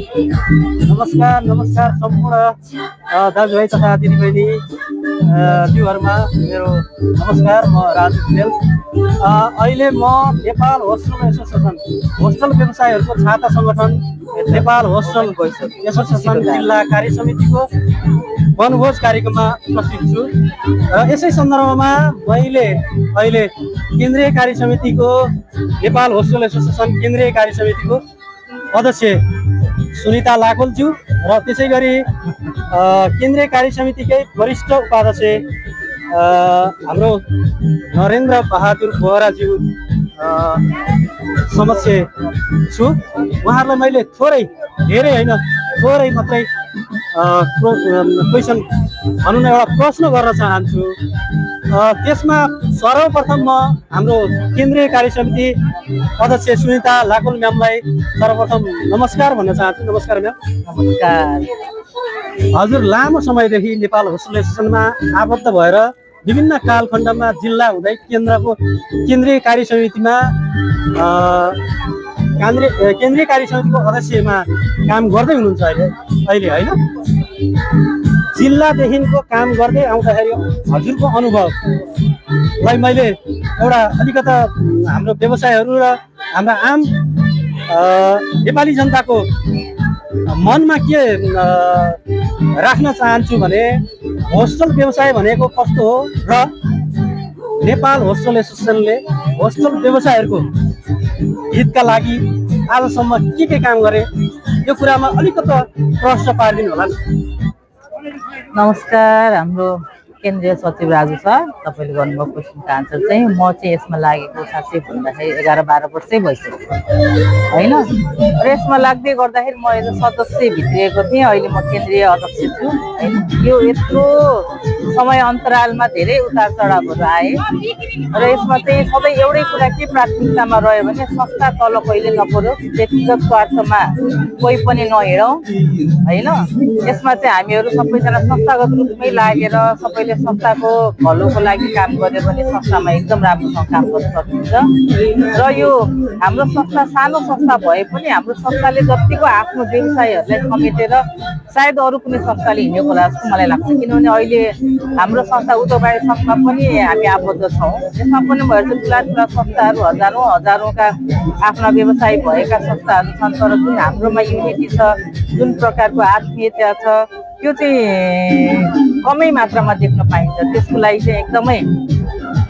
नमस्कार नमस्कार सम्पूर्ण दाजुभाइ तथा दिदीबहिनीज्यूहरूमा मेरो नमस्कार। म राजु खेल। अहिले म नेपाल होस्टल एसोसिएसन होस्टल व्यवसायहरूको छाता सङ्गठन नेपाल होस्टल एसोसिएसन जिल्ला कार्य समितिको वनभोज कार्यक्रममा उपस्थित छु र यसै सन्दर्भमा मैले अहिले केन्द्रीय कार्य समितिको नेपाल होस्टल एसोसिएसन केन्द्रीय कार्य समितिको अध्यक्ष सुनिता लाकोलज्यू र त्यसै गरी केन्द्रीय कार्य समितिकै वरिष्ठ उपाध्यक्ष हाम्रो नरेन्द्र बहादुर बोहराज्यू समक्ष छु। उहाँहरूलाई मैले धेरै होइन थोरै मात्रै क्वेसन भनौँ न एउटा प्रश्न गर्न चाहन्छु। त्यसमा सर्वप्रथम म हाम्रो केन्द्रीय कार्य समिति अध्यक्ष सुनिता लाकोल म्यामलाई सर्वप्रथम नमस्कार भन्न चाहन्छु। नमस्कार म्याम। नमस्कार। हजुर लामो समयदेखि नेपाल होस्टल एसोसिएसनमा आबद्ध भएर विभिन्न कालखण्डमा जिल्ला हुँदै केन्द्रीय कार्य समितिमा केन्द्रीय कार्य समितिको अध्यक्षमा काम गर्दै हुनुहुन्छ अहिले होइन? जिल्लादेखिको काम गर्दै आउँदाखेरि हजुरको अनुभवलाई मैले एउटा अलिकता हाम्रो व्यवसायहरू र हाम्रा आम नेपाली जनताको मनमा के राख्न चाहन्छु भने होस्टल व्यवसाय भनेको कस्तो हो र नेपाल होस्टल एसोसिएसनले होस्टल व्यवसायहरूको हितका लागि आजसम्म के काम गरे यो कुरामा अलिकता प्रश्न पारिदिनु होला। नमस्कार। हाम्रो केन्द्रीय सचिव राजु सर, तपाईँले गर्नुभएको क्वेसनको आन्सर चाहिँ म चाहिँ यसमा लागेको साँच्चै भन्दाखेरि 11-12 वर्षै भइसक्यो होइन। र यसमा लाग्दै गर्दाखेरि म एज सदस्य भित्रिएको थिएँ। अहिले म केन्द्रीय अध्यक्ष छु होइन। यो यत्रो समय अन्तरालमा धेरै उतार चढावहरू आए र यसमा चाहिँ सबै एउटै कुरा के प्राथमिकतामा रह्यो भने संस्था तल कहिले नपरोस्, व्यक्तिगत स्वार्थमा कोही पनि नहिँडौँ होइन। यसमा चाहिँ हामीहरू सबैजना संस्थागत रूपमै लागेर सबैले संस्थाको भलोको लागि काम गर्यो भने संस्थामा एकदम राम्रोसँग काम गर्न सकिन्छ। र यो हाम्रो संस्था सानो संस्था भए पनि हाम्रो संस्थाले जतिको आफ्नो व्यवसायहरूलाई समेटेर सायद अरू कुनै संस्थाले हिँडेको होला जस्तो मलाई लाग्छ। किनभने अहिले हाम्रो संस्था उद्योगवादी संस्थामा पनि हामी आबद्ध छौँ। यसमा पनि भएर ठुला संस्थाहरू हजारौँका आफ्ना व्यवसाय भएका संस्थाहरू छन्। तर जुन हाम्रोमा युनिटी छ, जुन प्रकारको आत्मीयता छ, त्यो चाहिँ कमै मात्रामा देख्न पाइन्छ। त्यसको लागि चाहिँ एकदमै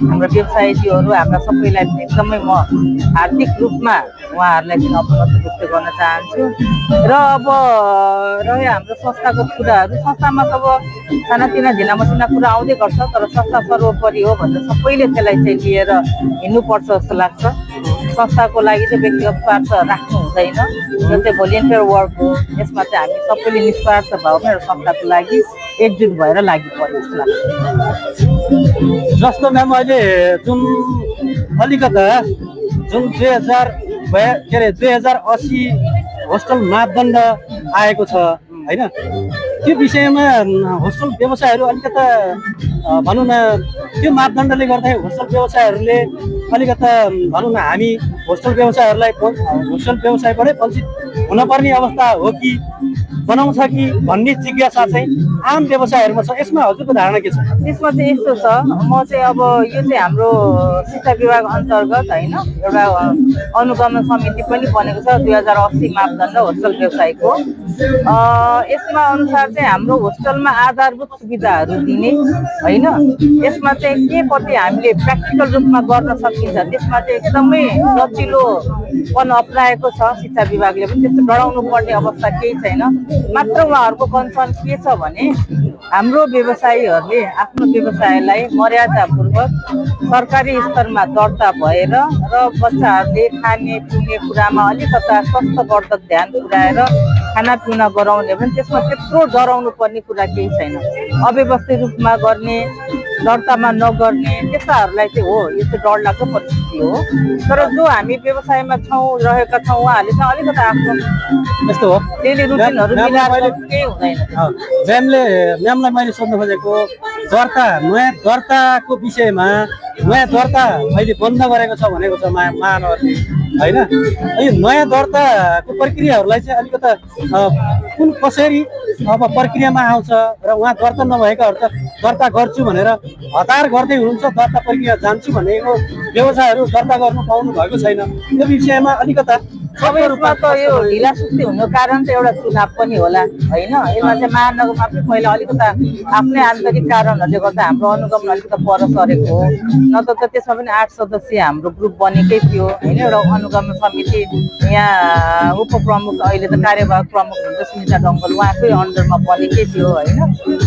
हाम्रो व्यवसायीहरू हाम्रा सबैलाई एकदमै म हार्दिक रूपमा उहाँहरूलाई चाहिँ अभिनन्दन व्यक्त गर्न चाहन्छु। र अब रह्यो हाम्रो संस्थागत कुराहरू, संस्थामा त अब सानातिना ढिला मसिना कुरा आउँदै गर्छ, तर संस्था सर्वोपरि हो भनेर सबैले त्यसलाई चाहिँ लिएर हिँड्नुपर्छ जस्तो लाग्छ। संस्थाको लागि चाहिँ व्यक्तिगत स्वार्थ राख्नु हुँदैन। यो चाहिँ भोलिन्टियर वर्क हो। यसमा चाहिँ हामी सबैले निस्वार्थ भावमा र संस्थाको लागि एकजुट भएर लागि पर्यो जस्तो लाग्छ। जस्तो म्याम अहिले जुन अलिकता जुन 2080 होस्टल मापदण्ड आएको छ होइन, त्यो विषयमा होस्टल व्यवसायहरू अलिकता भनौँ न त्यो मापदण्डले गर्दाखेरि होस्टल व्यवसायहरूले अलिकता भनौँ न हामी होस्टल व्यवसायबाटै वञ्चित हुनपर्ने अवस्था हो कि बनाउँछ कि भन्ने जिज्ञासा चाहिँ आम व्यवसायहरूमा छ। यसमा हजुरको धारणा के छ? यसमा चाहिँ यस्तो छ, म चाहिँ अब यो चाहिँ हाम्रो शिक्षा विभाग अन्तर्गत होइन एउटा अनुगमन समिति पनि बनेको छ 2080 मापदण्ड होस्टल व्यवसायको। यसमा अनुसार चाहिँ हाम्रो होस्टलमा आधारभूत सुविधाहरू दिने होइन, यसमा चाहिँ के कति हामीले प्र्याक्टिकल रूपमा गर्न सकिन्छ त्यसमा चाहिँ एकदमै लचिलोपन अप्नाएको छ शिक्षा विभागले पनि। त्यस्तो डराउनु पर्ने अवस्था केही छैन। मात्र उहाँहरूको कन्सर्न के छ भने हाम्रो व्यवसायीहरूले आफ्नो व्यवसायलाई मर्यादापूर्वक सरकारी स्तरमा दर्ता भएर र बच्चाहरूले खाने पिउने कुरामा अलिकता स्वास्थ्यवर्धक ध्यान पुर्याएर खानापिना गराउने भने त्यसमा त्यत्रो डराउनु पर्ने कुरा केही छैन। अव्यवस्थित रूपमा गर्ने, दर्तामा नगर्ने त्यस्ताहरूलाई चाहिँ हो यो चाहिँ डरलाग्दो परिस्थिति हो। तर जो हामी व्यवसायमा रहेका छौँ उहाँहरूले चाहिँ अलिकता आफ्नो यस्तो हो डेली रुटिनहरू मिलाएर केही हुँदैन। म्यामलाई मैले सोध्न खोजेको नयाँ दर्ताको विषयमा, नयाँ दर्ता अहिले बन्द गरेको छ भनेको छ महानगरले होइन। यो नयाँ दर्ताको प्रक्रियाहरूलाई चाहिँ अलिकता कुन कसरी अब प्रक्रियामा आउँछ र उहाँ दर्ता नभएकाहरू त दर्ता गर्छु भनेर हतार गर्दै हुनुहुन्छ, दर्ता प्रक्रिया जान्छु भनेको व्यवसायहरू दर्ता गर्नु पाउनु भएको छैन। यो विषयमा अलिकता अब यसमा त यो ढिलासुस्ती हुनुको कारण त एउटा चुनाव पनि होला होइन। यसमा चाहिँ महानगरमा पनि पहिला अलिकता आफ्नै आन्तरिक कारणहरूले गर्दा हाम्रो अनुगमन अलिकता पर सरेको हो। नत्र त त्यसमा पनि 8 सदस्यीय हाम्रो ग्रुप बनेकै थियो होइन। एउटा अनुगमन समिति यहाँ उपप्रमुख अहिले त कार्यवाहक प्रमुख हुन्छ सुनिता डङ्गल, उहाँकै अन्डरमा बनेकै थियो होइन।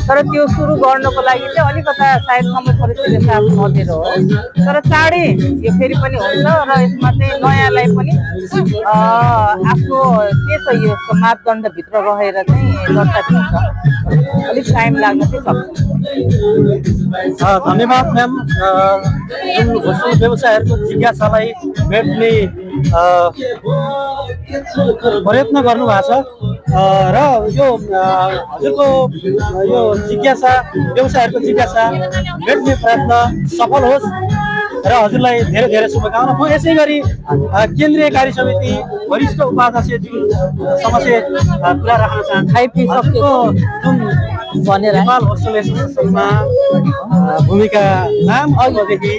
तर त्यो सुरु गर्नको लागि चाहिँ अलिकता सायद समय परिस्थितिले साथ नदिएर हो। तर चाँडै यो फेरि पनि हुन्छ र यसमा चाहिँ नयाँलाई पनि आफ्नो के छ यो मापदण्डभित्र रहेर चाहिँ दर्ता दिन्छ, अलिक टाइम लाग्न चाहिँ सक्छ। धन्यवाद म्याम। जुन होस्टेल व्यवसायहरूको जिज्ञासालाई मेट्ने प्रयत्न गर्नु भएको छ र यो हजुरको यो जिज्ञासा व्यवसायहरूको जिज्ञासा मेट्ने प्रयत्न सफल होस् र हजुरलाई धेरै धेरै शुभकामना। म यसै गरी केन्द्रीय कार्य समिति वरिष्ठ उपाध्यक्षज्यूसँग चाहिँ कुरा राख्न चाहन्छु। जुन नेपाल होस्टेल एसोसिएसनमा भूमिका नाम अघिदेखि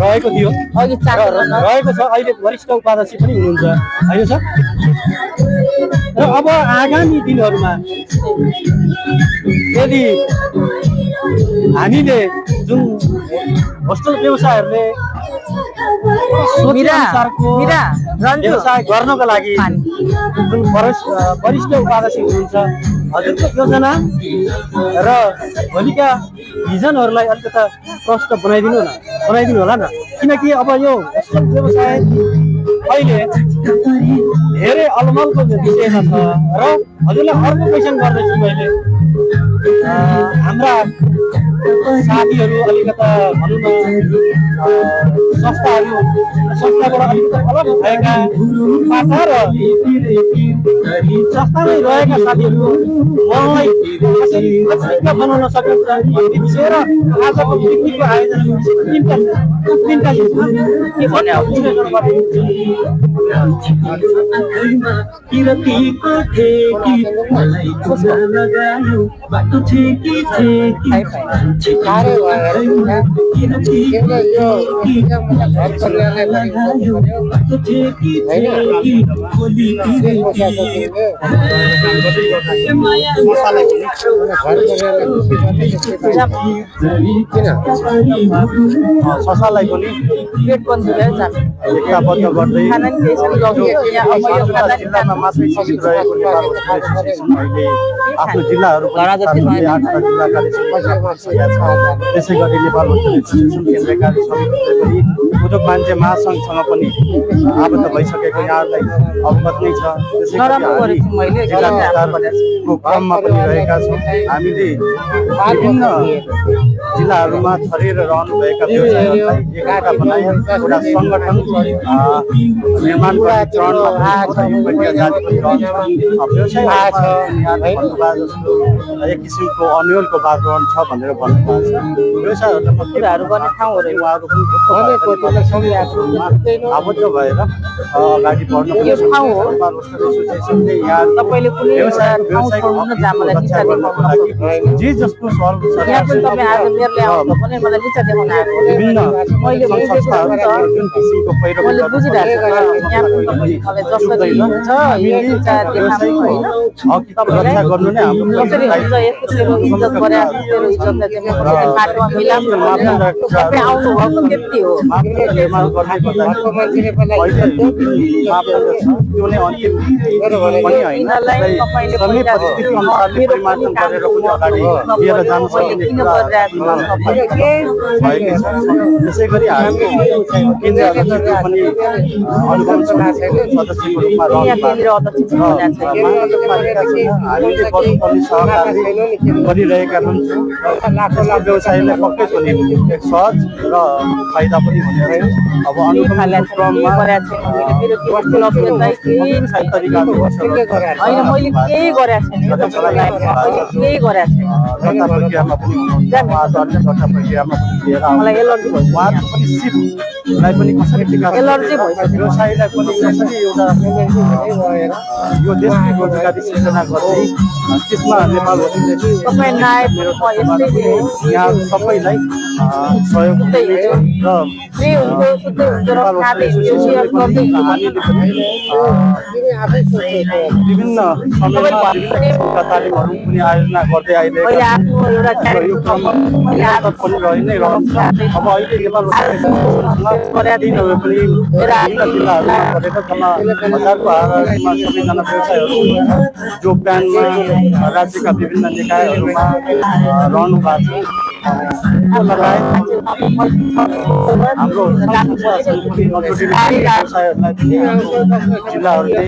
रहेको थियो रहेको छ, अहिले वरिष्ठ उपाध्यक्ष पनि हुनुहुन्छ होइन सर? र अब आगामी दिनहरूमा यदि हामीले जुन होस्टेल व्यवसायहरूले व्यवसाय गर्नको लागि जुन वरिष्ठ उपाध्यक्ष हुनुहुन्छ, हजुरको योजना र भोलिका भिजनहरूलाई अलिकता प्रष्ट बनाइदिनु होला न। किनकि अब यो होस्टेल व्यवसाय अहिले धेरै अलमलको विषयमा छ र हजुरलाई अर्को क्वेसन गर्दैछु मैले। हाम्रा साथीहरू अलिकता भनौँ न संस्थाबाट अलिकता अलग भएका पाटा र संस्थामै रहेका साथीहरू मनलाई कसरी बनाउन सकिन्छ भन्ने विषय र आजको पिकनिकको आयोजनाको विषयमा तिनटा के भन्ने ससालाई पनि एकताबद्ध गर्दै जिल्लामा मात्रै सीमित रहेको नेपाल होस्टेल एसोसिएसन अहिले आफ्नो जिल्लाहरू त्यसै गरी नेपाल होस्टेल एसोसिएसन केन्द्रीय कार्य समितिले पनि उद्योग वाणिज्य महासङ्घसँग पनि आबद्ध भइसकेको यहाँहरूलाई अवगत नै छ। त्यसै गरी जिल्ला विस्तारको क्रममा पनि रहेका छौँ। हामीले विभिन्न जिल्लाहरूमा छरिएर रहनुभएका व्यवसायीहरूलाई एकता बनाएर एउटा सङ्गठन निर्माण गर्ने चरणमा एक किसिमको अन्यलको वातावरण छ भनेर भन्नुभएको छ। व्यवसायहरूलाई कुराहरू गर्ने ठाउँहरू उहाँहरू पनि आबद्ध भएर अगाडि बढ्न एसोसिएसनले यहाँ जे जस्तो रक्षा गर्नु नै हाम्रो त्यसै गरी हामीले सदस्यको रूपमा हामीले गर्नुपर्ने सहकार्य गरिरहेका हुन्छौँ। यस्तो व्यवसायलाई पक्कै पनि एक सहज र फाइदा पनि हुने रहेछ। अब अनुगमनको क्रममा तरिकाहरू होइन मैले केही गरेको छैन यो तपाईँको लाइफमा मैले केही गरेको छैन दर्ता प्रक्रियामा पनि हुनुहुन्छ, उहाँ दर्ता प्रक्रियामा पनि लिएर मलाई एलर्जी भइसक्यो उहाँको पनि सिपलाई पनि कसरी विकास एलर्जी भइसक्यो व्यवसायलाई पनि कसरी एउटा यो देशको रोजगारी सृजना गर्दै त्यसमा नेपाल होटलले तपाईँ नआए पनि म यस्तै यहाँ सबैलाई सहयोग हुनेछ र फ्री हुन्थ्यो शुद्धै हुन्थ्यो र खाँदै हिँड्थ्यो सेयर गर्दै विभिन्न समयमा विभिन्न किसिमका तालिमहरू पनि आयोजना गर्दै मैले आइरहेका आफ्नो एउटा यो क्रममा निरन्तर पनि रहि नै रहन्छ। अब अहिले नेपाल दिनहरू पनि विभिन्न जिल्लाहरूमा गरेर जम्मा हजारको हाराहारीमा सबैजना व्यवसायहरू जो प्लानमा राज्यका विभिन्न निकायहरूमा रहनु भएको छ। त्यो लगायत हाम्रो व्यवसायहरूलाई पनि जिल्लाहरूले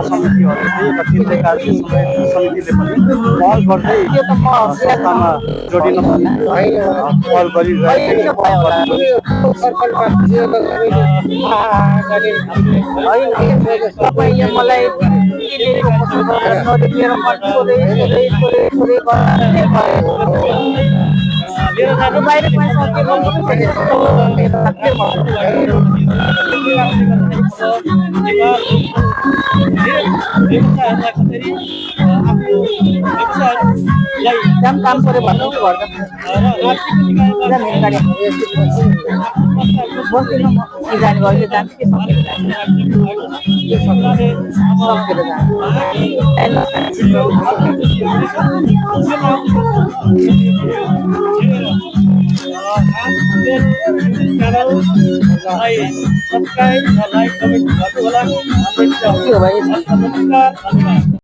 समितिहरूले र केन्द्रीय कार्य समितिले पनि पहल गर्दै संस्थामा जोडिन पनि पहल गरिरहेको तपाईँले मलाई बाहिर काम पऱ्यो भन्नु बस्दिनँ म जाने भयो जान्छु के सकेर सब्सक्राइब र लाइक कमेन्ट गर्नु होला। के हो भाइ